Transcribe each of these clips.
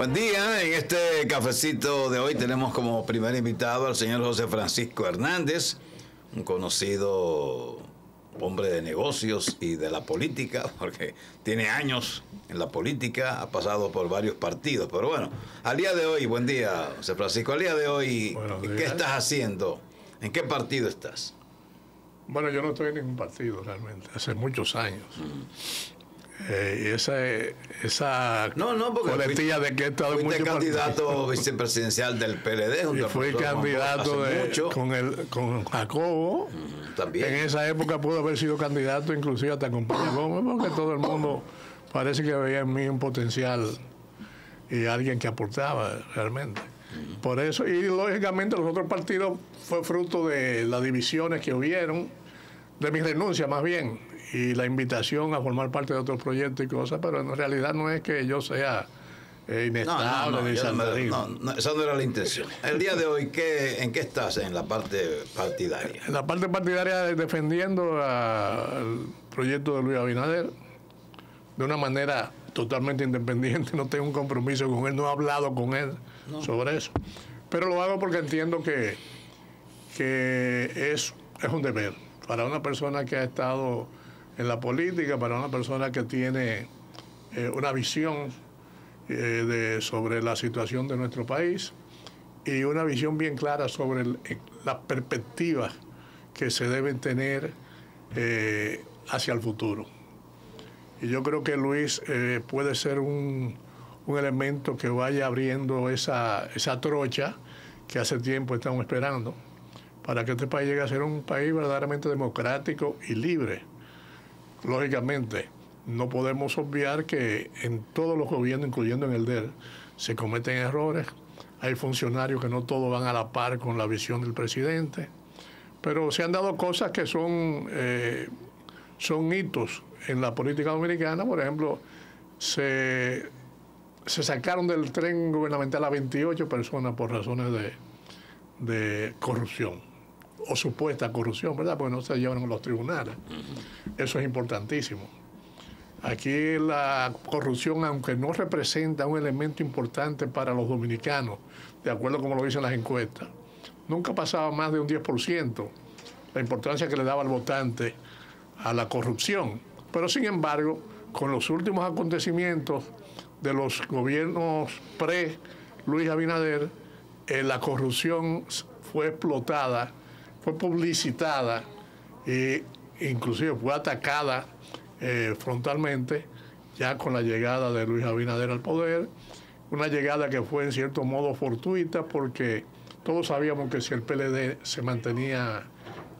Buen día, en este cafecito de hoy tenemos como primer invitado al señor José Francisco Hernández, un conocido hombre de negocios y de la política, porque tiene años en la política, ha pasado por varios partidos, pero bueno, al día de hoy, buen día José Francisco, al día de hoy, ¿qué estás haciendo? ¿En qué partido estás? Bueno, yo no estoy en ningún partido realmente, hace muchos años. Y esa coletilla de que he estado en muchos candidato partidos. vicepresidencial del PLD junto y fui candidato con Jacobo. También. En esa época pudo haber sido candidato inclusive hasta con Peña Gómez, porque todo el mundo parece que veía en mí un potencial y alguien que aportaba realmente. Por eso, y lógicamente los otros partidos fue fruto de las divisiones que hubieron, de mi renuncia más bien, y la invitación a formar parte de otros proyectos y cosas, pero en realidad no es que yo sea inestable ni saltarín. No, esa no era la intención. El día de hoy, ¿en qué estás en la parte partidaria? En la parte partidaria, defendiendo el proyecto de Luis Abinader de una manera totalmente independiente, no tengo un compromiso con él, no he hablado con él sobre eso, pero lo hago porque entiendo que es un deber para una persona que ha estado en la política, para una persona que tiene una visión sobre la situación de nuestro país y una visión bien clara sobre las perspectivas que se deben tener hacia el futuro. Y yo creo que Luis puede ser un elemento que vaya abriendo esa trocha que hace tiempo estamos esperando para que este país llegue a ser un país verdaderamente democrático y libre. Lógicamente, no podemos obviar que en todos los gobiernos, incluyendo en el de él, se cometen errores. Hay funcionarios que no todos van a la par con la visión del presidente, pero se han dado cosas que son hitos en la política dominicana. Por ejemplo, se sacaron del tren gubernamental a 28 personas por razones de corrupción o supuesta corrupción, ¿verdad? Porque no se llevan a los tribunales. Eso es importantísimo. Aquí la corrupción, aunque no representa un elemento importante para los dominicanos, de acuerdo como lo dicen las encuestas, nunca pasaba más de un 10%, la importancia que le daba al votante a la corrupción. Pero sin embargo, con los últimos acontecimientos de los gobiernos pre-Luis Abinader, la corrupción fue explotada, fue publicitada e inclusive fue atacada frontalmente ya con la llegada de Luis Abinader al poder, una llegada que fue en cierto modo fortuita porque todos sabíamos que si el PLD se mantenía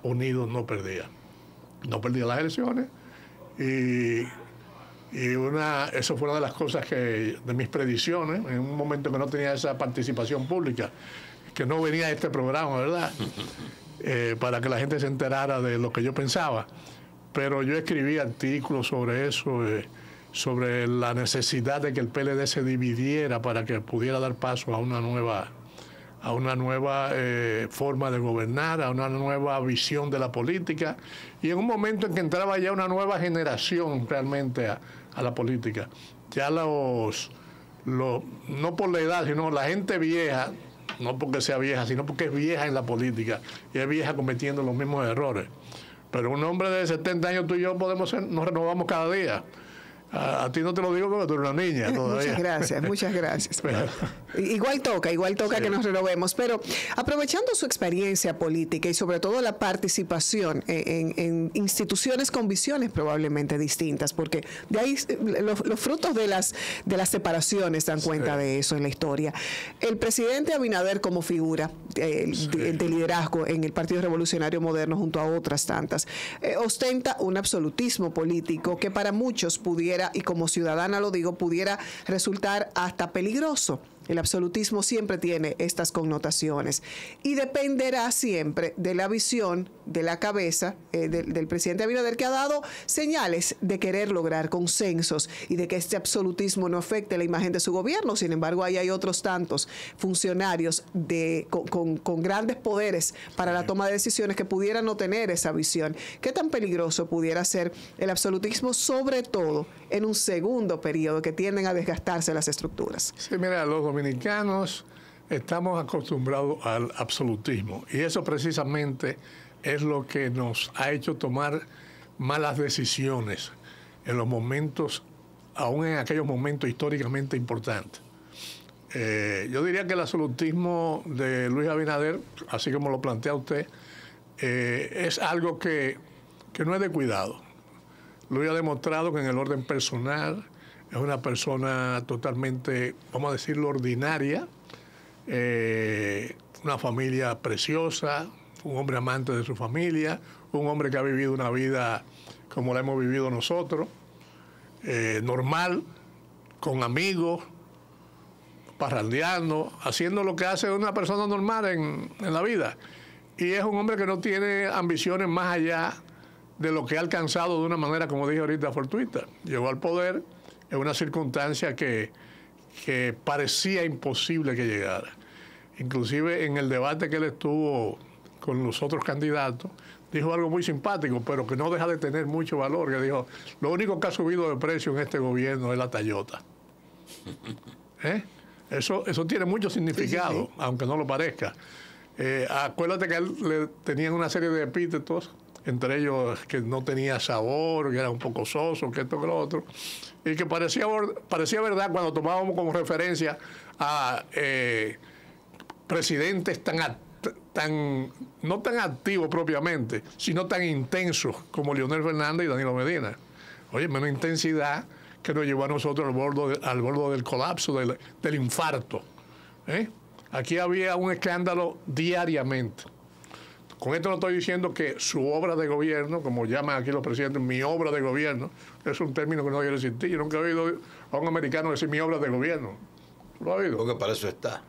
unido no perdía las elecciones y eso fue una de las cosas de mis predicciones, en un momento que no tenía esa participación pública, que no venía a este programa, ¿verdad? Para que la gente se enterara de lo que yo pensaba. Pero yo escribí artículos sobre eso, sobre la necesidad de que el PLD se dividiera para que pudiera dar paso a una nueva forma de gobernar, a una nueva visión de la política, y en un momento en que entraba ya una nueva generación realmente a la política. Ya no por la edad, sino la gente vieja, no porque sea vieja, sino porque es vieja en la política, y es vieja cometiendo los mismos errores. Pero un hombre de 70 años, tú y yo nos renovamos cada día. A ti no te lo digo porque tú eres una niña todavía. Muchas gracias. Igual toca sí, que nos renovemos. Pero aprovechando su experiencia política y sobre todo la participación en instituciones con visiones probablemente distintas, porque de ahí los frutos de las separaciones dan cuenta de eso en la historia. El presidente Abinader como figura de liderazgo en el Partido Revolucionario Moderno junto a otras tantas, ostenta un absolutismo político que para muchos pudiera, y como ciudadana lo digo, pudiera resultar hasta peligroso. El absolutismo siempre tiene estas connotaciones y dependerá siempre de la visión de la cabeza del presidente Abinader, que ha dado señales de querer lograr consensos y de que este absolutismo no afecte la imagen de su gobierno. Sin embargo, ahí hay otros tantos funcionarios con grandes poderes para la toma de decisiones que pudieran no tener esa visión. ¿Qué tan peligroso pudiera ser el absolutismo, sobre todo en un segundo periodo que tienden a desgastarse las estructuras? Sí, mira, los dominicanos estamos acostumbrados al absolutismo y eso precisamente es lo que nos ha hecho tomar malas decisiones en los momentos, aún en aquellos momentos históricamente importantes. Yo diría que el absolutismo de Luis Abinader, así como lo plantea usted, es algo que no es de cuidado. Luis ha demostrado que en el orden personal es una persona totalmente, vamos a decirlo, ordinaria, una familia preciosa, un hombre amante de su familia, un hombre que ha vivido una vida como la hemos vivido nosotros, normal, con amigos, parrandeando, haciendo lo que hace una persona normal en la vida. Y es un hombre que no tiene ambiciones más allá de lo que ha alcanzado de una manera, como dije ahorita, fortuita. Llegó al poder en una circunstancia que parecía imposible que llegara. Inclusive en el debate que él estuvo con los otros candidatos, dijo algo muy simpático, pero que no deja de tener mucho valor, que dijo, lo único que ha subido de precio en este gobierno es la Toyota. Eso tiene mucho significado, sí, sí, sí, aunque no lo parezca. Acuérdate que a él le tenían una serie de epítetos, entre ellos que no tenía sabor, que era un poco soso, que esto, que lo otro, y que parecía verdad cuando tomábamos como referencia a presidentes no tan activos propiamente, sino tan intensos como Leonel Fernández y Danilo Medina. Oye, menos intensidad que nos llevó a nosotros al borde del colapso, del infarto. Aquí había un escándalo diariamente. Con esto no estoy diciendo que su obra de gobierno, como llaman aquí los presidentes, mi obra de gobierno, es un término que no debe existir. Yo nunca he oído a un americano decir mi obra de gobierno. ¿Lo ha oído? Porque para eso está.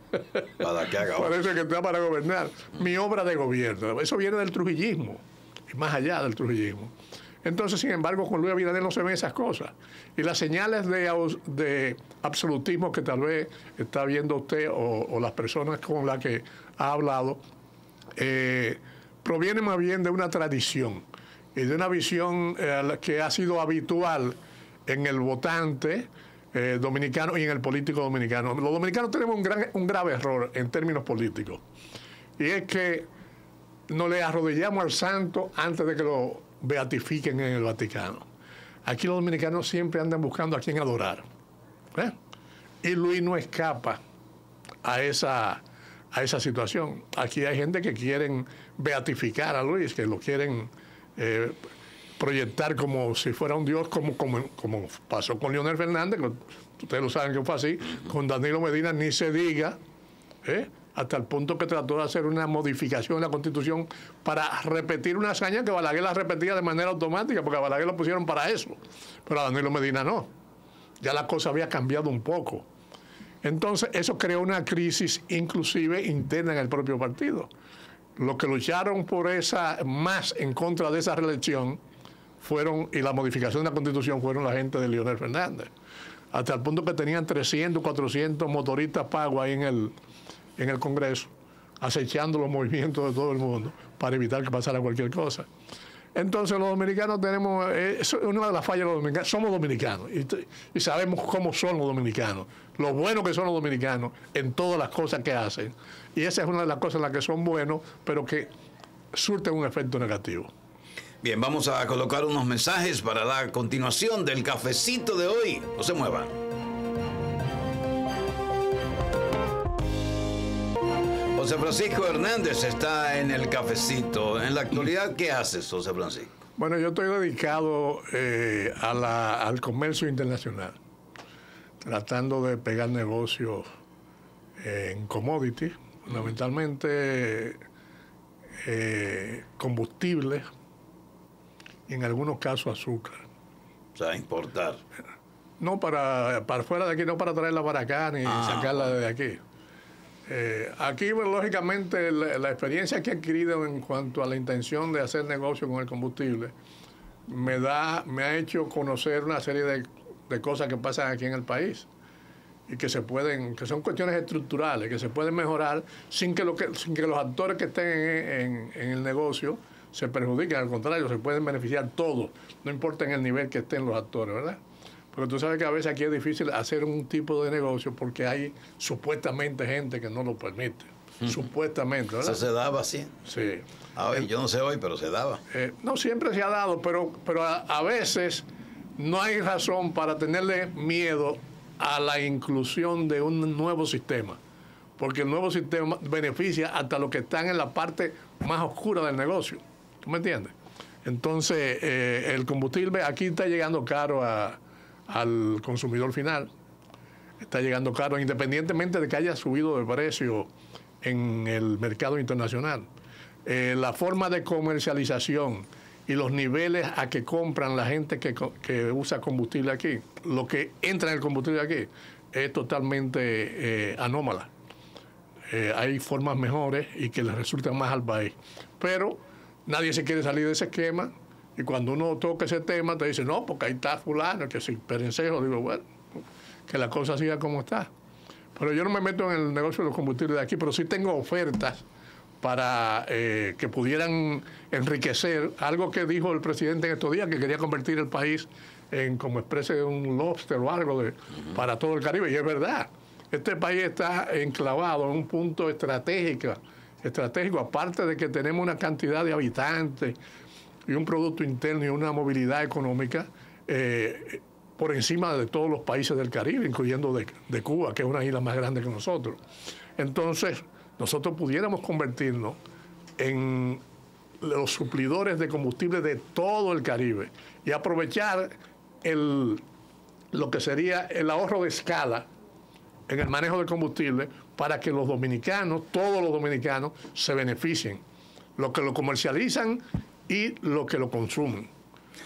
Para que haga. Parece que está para gobernar. Mi obra de gobierno. Eso viene del trujillismo. Y más allá del trujillismo. Entonces, sin embargo, con Luis Abinader no se ven esas cosas. Y las señales de absolutismo que tal vez está viendo usted o las personas con las que ha hablado, proviene más bien de una tradición y de una visión que ha sido habitual en el votante dominicano y en el político dominicano. Los dominicanos tenemos un grave error en términos políticos, y es que no le arrodillamos al santo antes de que lo beatifiquen en el Vaticano. Aquí los dominicanos siempre andan buscando a quién adorar. Y Luis no escapa a esa situación. Aquí hay gente que quieren beatificar a Luis, que lo quieren proyectar como si fuera un dios, como pasó con Leonel Fernández, que ustedes lo saben que fue así, con Danilo Medina ni se diga, hasta el punto que trató de hacer una modificación en la Constitución para repetir una hazaña que Balaguer la repetía de manera automática, porque a Balaguer lo pusieron para eso, pero a Danilo Medina no. Ya la cosa había cambiado un poco. Entonces, eso creó una crisis inclusive interna en el propio partido. Los que lucharon por más en contra de esa reelección y la modificación de la Constitución fueron la gente de Leonel Fernández. Hasta el punto que tenían 300, 400 motoristas pagos ahí en el Congreso, acechando los movimientos de todo el mundo para evitar que pasara cualquier cosa. Entonces los dominicanos tenemos, eso es una de las fallas de los dominicanos, somos dominicanos y sabemos cómo son los dominicanos, lo buenos que son los dominicanos en todas las cosas que hacen. Y esa es una de las cosas en las que son buenos, pero que surten un efecto negativo. Bien, vamos a colocar unos mensajes para la continuación del cafecito de hoy. No se muevan. José Francisco Hernández está en el cafecito. En la actualidad, ¿qué haces, José Francisco? Bueno, yo estoy dedicado al comercio internacional, tratando de pegar negocios en commodities, fundamentalmente combustibles y en algunos casos azúcar. O sea, importar. No, para fuera de aquí, no para traerla para acá ni sacarla de aquí. Aquí, bueno, lógicamente, la experiencia que he adquirido en cuanto a la intención de hacer negocio con el combustible me ha hecho conocer una serie de cosas que pasan aquí en el país y que son cuestiones estructurales, que se pueden mejorar sin que los actores que estén en el negocio se perjudiquen. Al contrario, se pueden beneficiar todos, no importa en el nivel que estén los actores, ¿verdad? Porque tú sabes que a veces aquí es difícil hacer un tipo de negocio porque hay supuestamente gente que no lo permite. Supuestamente, ¿verdad? ¿Eso se daba así? Sí. Yo no sé hoy, pero se daba. No siempre se ha dado, pero a veces no hay razón para tenerle miedo a la inclusión de un nuevo sistema. Porque el nuevo sistema beneficia hasta los que están en la parte más oscura del negocio. ¿Tú me entiendes? Entonces, el combustible aquí está llegando caro al consumidor final. Está llegando caro independientemente de que haya subido de precio en el mercado internacional. La forma de comercialización y los niveles a que compran la gente que usa combustible aquí, lo que entra en el combustible aquí, es totalmente anómala. Hay formas mejores y que les resultan más al país. Pero nadie se quiere salir de ese esquema. Y cuando uno toca ese tema, te dice, no, porque ahí está fulano, que si perencejo, digo, bueno, que la cosa siga como está. Pero yo no me meto en el negocio de los combustibles de aquí, pero sí tengo ofertas para que pudieran enriquecer algo que dijo el presidente en estos días, que quería convertir el país en como especie de un lobster o algo para todo el Caribe. Y es verdad, este país está enclavado en un punto estratégico, aparte de que tenemos una cantidad de habitantes y un producto interno y una movilidad económica por encima de todos los países del Caribe, incluyendo de Cuba, que es una isla más grande que nosotros. Entonces, nosotros pudiéramos convertirnos en los suplidores de combustible de todo el Caribe y aprovechar lo que sería el ahorro de escala en el manejo del combustible para que los dominicanos, todos los dominicanos, se beneficien. Los que lo comercializan y los que lo consumen.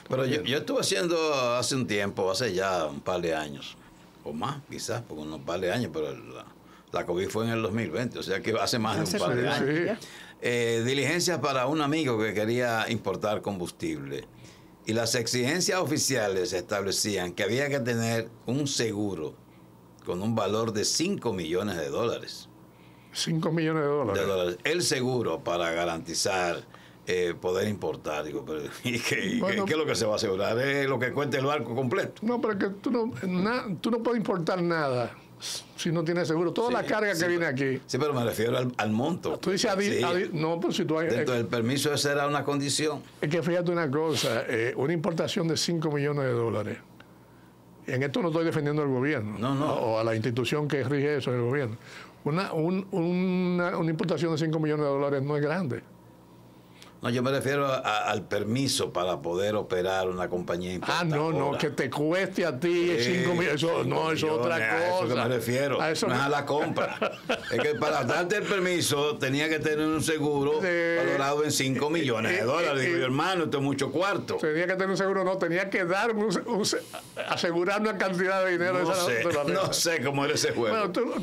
Pero yo estuve haciendo hace un tiempo, hace ya un par de años, o más quizás, por unos par de años, pero la COVID fue en el 2020, o sea que hace más de un par de años. Diligencias para un amigo que quería importar combustible. Y las exigencias oficiales establecían que había que tener un seguro con un valor de $5 millones. $5 millones. El seguro para garantizar poder importar. Digo, pero ¿y qué es lo que se va a asegurar? ¿Es lo que cuesta el barco completo? No, pero que tú no puedes importar nada si no tienes seguro. Toda la carga que viene aquí. Sí, pero me refiero al monto. Tú dices no, pues si tú hay... Dentro del permiso esa era una condición. Es que fíjate una cosa, una importación de $5 millones. En esto no estoy defendiendo al gobierno. No. O a la institución que rige eso, el gobierno. Una importación de $5 millones no es grande. No, yo me refiero al permiso para poder operar una compañía importadora. No, que te cueste a ti 5 millones. Eso es otra cosa. A eso que me refiero. No es a la compra. Es que para darte el permiso tenía que tener un seguro valorado en $5 millones. Digo, hermano, esto es mucho cuarto. Tenía que tener un seguro, tenía que dar asegurar una cantidad de dinero. No sé cómo era ese juego.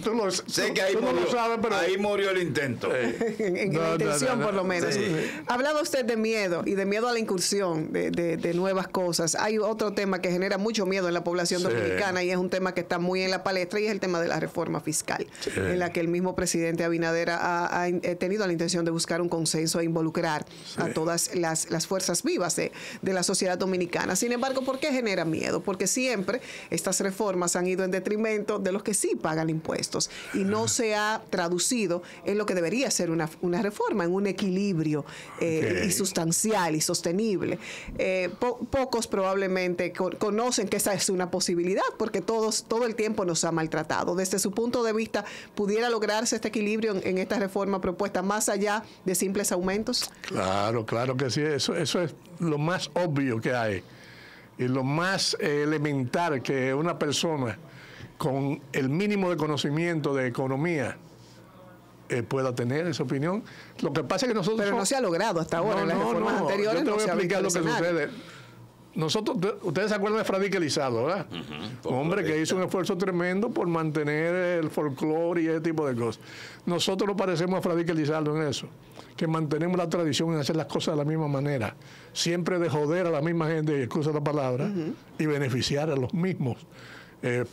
Bueno, sé que ahí murió, pero ahí murió el intento. En la intención, por lo menos. Sí. Hablaba usted de miedo y de miedo a la incursión de nuevas cosas. Hay otro tema que genera mucho miedo en la población dominicana y es un tema que está muy en la palestra y es el tema de la reforma fiscal, en la que el mismo presidente Abinader ha tenido la intención de buscar un consenso e involucrar a todas las fuerzas vivas de la sociedad dominicana. Sin embargo, ¿por qué genera miedo? Porque siempre estas reformas han ido en detrimento de los que sí pagan impuestos y no se ha traducido en lo que debería ser una reforma, en un equilibrio y sustancial y sostenible. Pocos probablemente conocen que esa es una posibilidad porque todo el tiempo nos ha maltratado. Desde su punto de vista, ¿pudiera lograrse este equilibrio en esta reforma propuesta más allá de simples aumentos? Claro que sí. Eso es lo más obvio que hay y lo más elemental que una persona con el mínimo de conocimiento de economía pueda tener esa opinión. Lo que pasa es que nosotros... Pero no se ha logrado hasta ahora en las reformas anteriores. Yo te voy a explicar lo que sucede. ustedes se acuerdan de Fradique Elizalde, ¿verdad? Un hombre que hizo un esfuerzo tremendo por mantener el folclore y ese tipo de cosas. Nosotros nos parecemos a Fradique Elizalde en eso, que mantenemos la tradición en hacer las cosas de la misma manera, siempre de joder a la misma gente, y excusa la palabra, y beneficiar a los mismos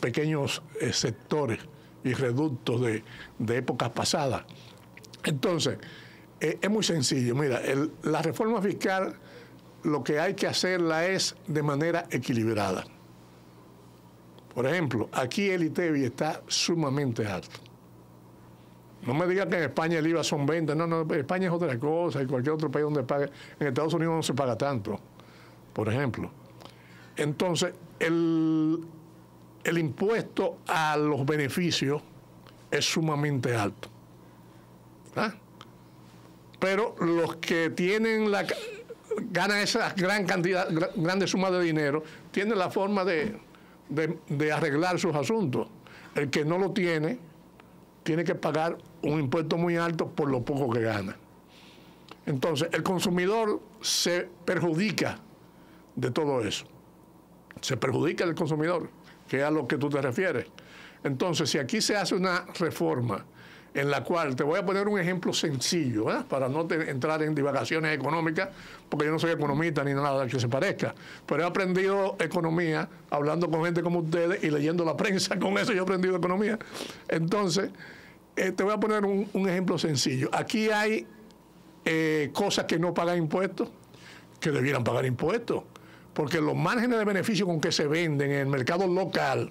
pequeños sectores y reductos de épocas pasadas. Entonces, es muy sencillo. Mira, la reforma fiscal, lo que hay que hacerla es de manera equilibrada. Por ejemplo, aquí el ITEVI está sumamente alto. No me digas que en España el IVA son 20. No, España es otra cosa, y cualquier otro país donde pague. En Estados Unidos no se paga tanto, por ejemplo. Entonces, el impuesto a los beneficios es sumamente alto. ¿Ah? Pero los que tienen ganan esa gran cantidad, grandes sumas de dinero, tienen la forma de arreglar sus asuntos. El que no lo tiene que pagar un impuesto muy alto por lo poco que gana. Entonces, el consumidor se perjudica de todo eso. Se perjudica el consumidor, que es a lo que tú te refieres. Entonces, si aquí se hace una reforma en la cual, te voy a poner un ejemplo sencillo, para no entrar en divagaciones económicas, porque yo no soy economista ni nada que se parezca, pero he aprendido economía hablando con gente como ustedes y leyendo la prensa. Con eso yo he aprendido economía. Entonces, te voy a poner un ejemplo sencillo. Aquí hay cosas que no pagan impuestos, que debieran pagar impuestos, porque los márgenes de beneficio con que se venden en el mercado local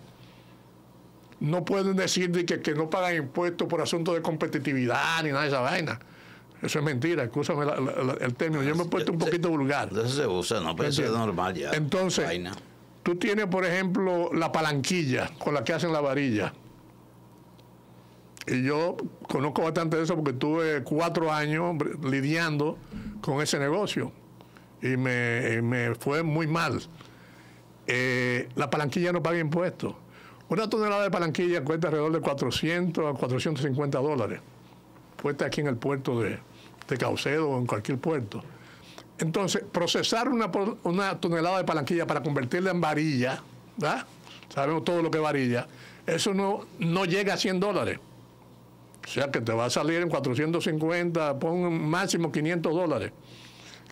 no pueden decir que no pagan impuestos por asuntos de competitividad ni nada de esa vaina. Eso es mentira, escúchame el término. Yo me he puesto un poquito vulgar. Eso se usa, no, pero eso es normal ya. Entonces, vaina. Tú tienes, por ejemplo, la palanquilla con la que hacen la varilla. Y yo conozco bastante de eso porque tuve 4 años lidiando con ese negocio. Y me fue muy mal. La palanquilla no paga impuestos. Una tonelada de palanquilla cuesta alrededor de 400 a 450 dólares. Puesta aquí en el puerto de Caucedo o en cualquier puerto. Entonces, procesar una tonelada de palanquilla para convertirla en varilla, ¿verdad? Sabemos todo lo que es varilla. Eso no llega a 100 dólares. O sea que te va a salir en 450, pon máximo 500 dólares.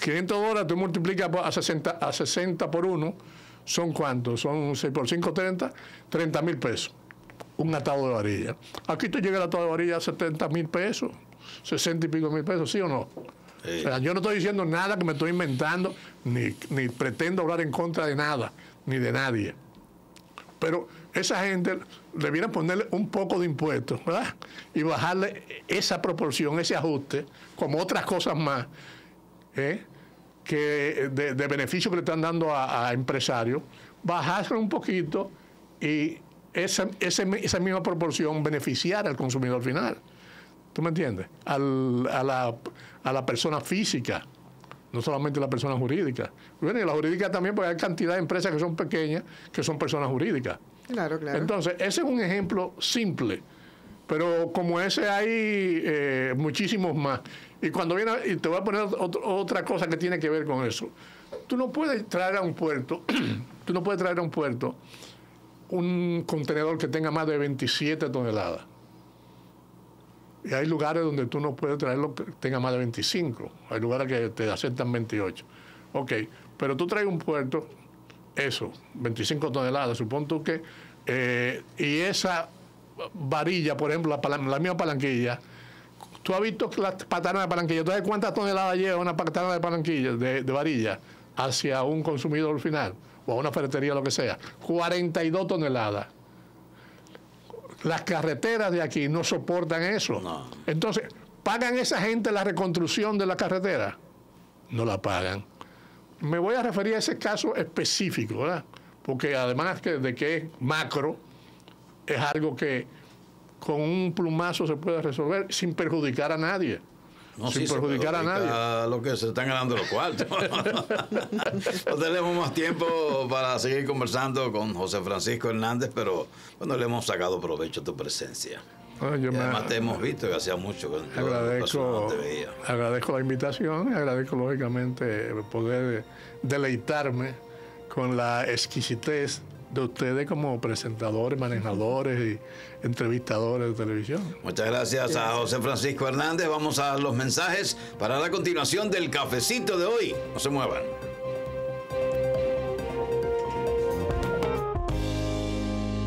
500 dólares tú multiplicas a 60 por 1. ¿Son cuántos? Son 6 por 5, 30 mil pesos. Un atado de varilla. Aquí te llega el atado de varilla a 70 mil pesos, 60 y pico mil pesos, ¿sí o no? Sí. O sea, yo no estoy diciendo nada que me estoy inventando, ni pretendo hablar en contra de nada, ni de nadie. Pero esa gente debiera ponerle un poco de impuestos, ¿verdad? Y bajarle esa proporción, ese ajuste, como otras cosas más, que de beneficio que le están dando a empresarios, bajarse un poquito y esa misma proporción beneficiar al consumidor final. ¿Tú me entiendes? A la persona física, no solamente la persona jurídica. Bueno, y la jurídica también, porque hay cantidad de empresas que son pequeñas, que son personas jurídicas. Claro, claro. Entonces, ese es un ejemplo simple, pero como ese hay muchísimos más. Y cuando viene, y te voy a poner otra cosa que tiene que ver con eso. Tú no puedes traer a un puerto, un contenedor que tenga más de 27 toneladas. Y hay lugares donde tú no puedes traerlo que tenga más de 25. Hay lugares que te aceptan 28. Ok, pero tú traes un puerto, 25 toneladas, supón tú que, y esa varilla, por ejemplo, la misma palanquilla, tú has visto que la patana de palanquilla, ¿tú sabes cuántas toneladas lleva una patana de palanquilla, de varilla, hacia un consumidor final, o a una ferretería, lo que sea? 42 toneladas. Las carreteras de aquí no soportan eso. No. Entonces, ¿pagan esa gente la reconstrucción de la carretera? No la pagan. Me voy a referir a ese caso específico, ¿verdad? Porque además de que es macro, es algo que con un plumazo se puede resolver sin perjudicar a nadie. No, sin perjudicar a nadie. A lo que se están ganando los cuartos. No tenemos más tiempo para seguir conversando con José Francisco Hernández, pero bueno, le hemos sacado provecho a tu presencia. Además te hemos visto y hacía mucho que no te veía. Agradezco la invitación y agradezco lógicamente poder deleitarme con la exquisitez de ustedes como presentadores, manejadores y entrevistadores de televisión. Muchas gracias a José Francisco Hernández. Vamos a los mensajes para la continuación del cafecito de hoy. No se muevan.